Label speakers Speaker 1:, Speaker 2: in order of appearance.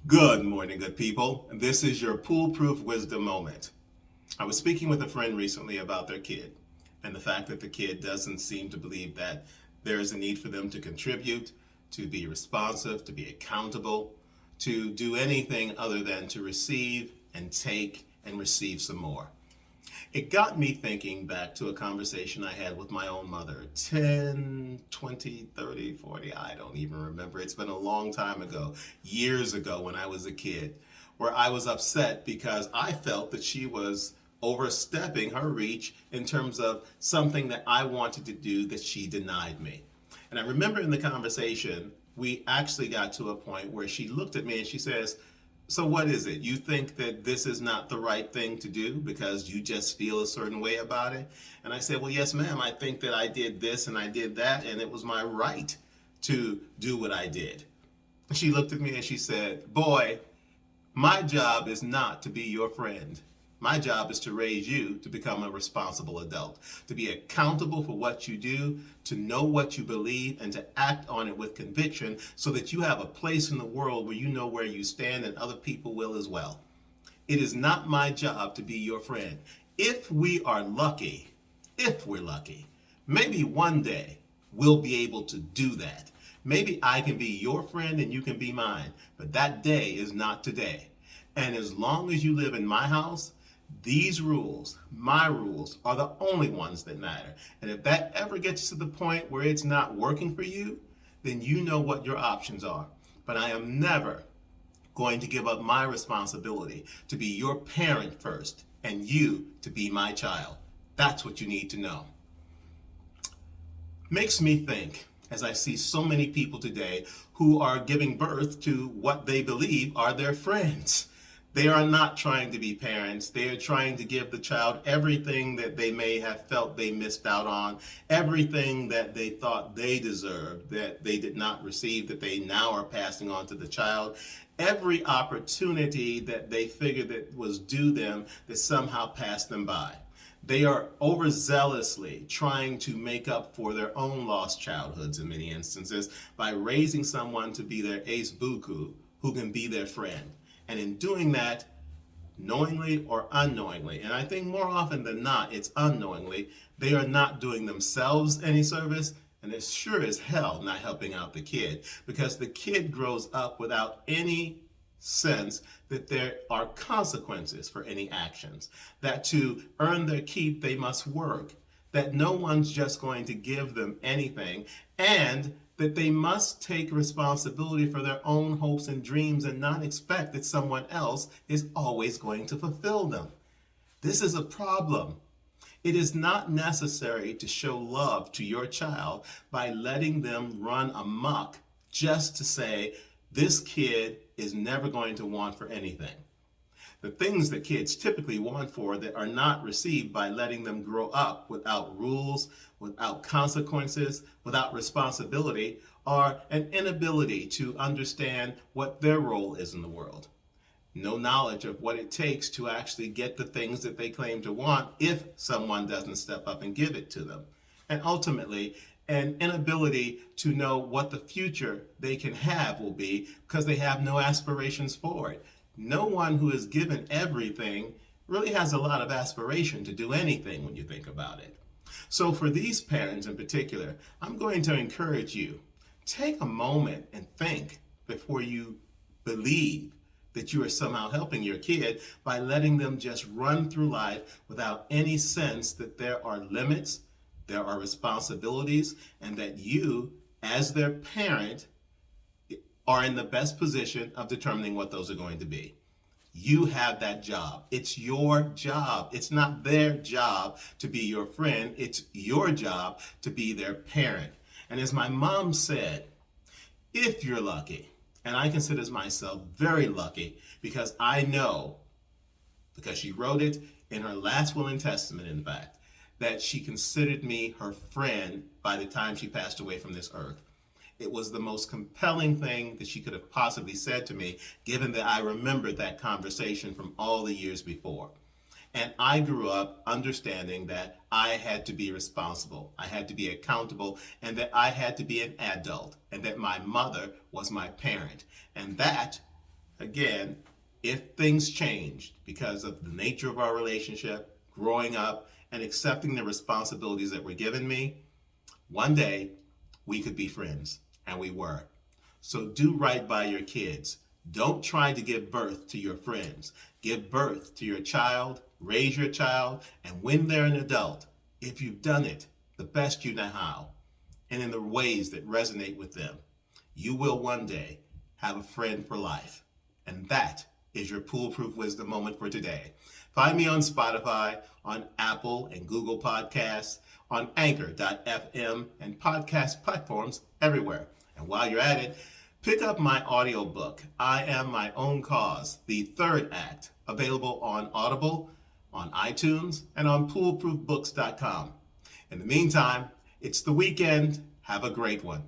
Speaker 1: Good morning, good people. This is your PooleProof wisdom moment. I was speaking with a friend recently about their kid and the fact that the kid doesn't seem to believe that there is a need for them to contribute, to be responsive, to be accountable, to do anything other than to receive and take and receive some more. It got me thinking back to a conversation I had with my own mother 10, 20, 30, 40, I don't even remember. It's been a long time ago, years ago when I was a kid, where I was upset because I felt that she was overstepping her reach in terms of something that I wanted to do that she denied me. And I remember in the conversation, we actually got to a point where she looked at me and she says, so what is it? You think that this is not the right thing to do because you just feel a certain way about it? And I said, well, yes, ma'am. I think that I did this and I did that, and it was my right to do what I did. She looked at me and she said, boy, my job is not to be your friend. My job is to raise you to become a responsible adult, to be accountable for what you do, to know what you believe, and to act on it with conviction so that you have a place in the world where you know where you stand and other people will as well. It is not my job to be your friend. If we are lucky, if we're lucky, maybe one day we'll be able to do that. Maybe I can be your friend and you can be mine, but that day is not today. And as long as you live in my house, these rules, my rules, are the only ones that matter. And if that ever gets to the point where it's not working for you, then you know what your options are. But I am never going to give up my responsibility to be your parent first and you to be my child. That's what you need to know. Makes me think as I see so many people today who are giving birth to what they believe are their friends. They are not trying to be parents. They are trying to give the child everything that they may have felt they missed out on, everything that they thought they deserved, that they did not receive, that they now are passing on to the child. Every opportunity that they figured that was due them that somehow passed them by. They are overzealously trying to make up for their own lost childhoods in many instances by raising someone to be their ace buku who can be their friend. And in doing that, knowingly or unknowingly, and I think more often than not, it's unknowingly, they are not doing themselves any service, and it's sure as hell not helping out the kid, because the kid grows up without any sense that there are consequences for any actions, that to earn their keep, they must work, that no one's just going to give them anything, and that they must take responsibility for their own hopes and dreams and not expect that someone else is always going to fulfill them. This is a problem. It is not necessary to show love to your child by letting them run amok just to say, this kid is never going to want for anything. The things that kids typically want for that are not received by letting them grow up without rules, without consequences, without responsibility, are an inability to understand what their role is in the world. No knowledge of what it takes to actually get the things that they claim to want if someone doesn't step up and give it to them. And ultimately, an inability to know what the future they can have will be because they have no aspirations for it. No one who is given everything really has a lot of aspiration to do anything when you think about it. So for these parents in particular, I'm going to encourage you, take a moment and think before you believe that you are somehow helping your kid by letting them just run through life without any sense that there are limits, there are responsibilities, and that you, as their parent, are in the best position of determining what those are going to be. You have that job. It's your job. It's not their job to be your friend. It's your job to be their parent. And as my mom said, if you're lucky, and I consider myself very lucky because I know, because she wrote it in her last will and testament, in fact, that she considered me her friend by the time she passed away from this earth. It was the most compelling thing that she could have possibly said to me, given that I remembered that conversation from all the years before. And I grew up understanding that I had to be responsible, I had to be accountable, and that I had to be an adult, and that my mother was my parent. And that Again, if things change because of the nature of our relationship, growing up, and accepting the responsibilities that were given me, one day we could be friends, and we were. So do right by your kids. Don't try to give birth to your friends. Give birth to your child, raise your child, and when they're an adult, if you've done it the best you know how, and in the ways that resonate with them, you will one day have a friend for life. And that is your Poolproof Wisdom moment for today. Find me on Spotify, on Apple and Google Podcasts, on Anchor.fm, and podcast platforms everywhere. And while you're at it, pick up my audiobook, I Am My Own Cause, the third act, available on Audible, on iTunes, and on PooleProofBooks.com. In the meantime, it's the weekend. Have a great one.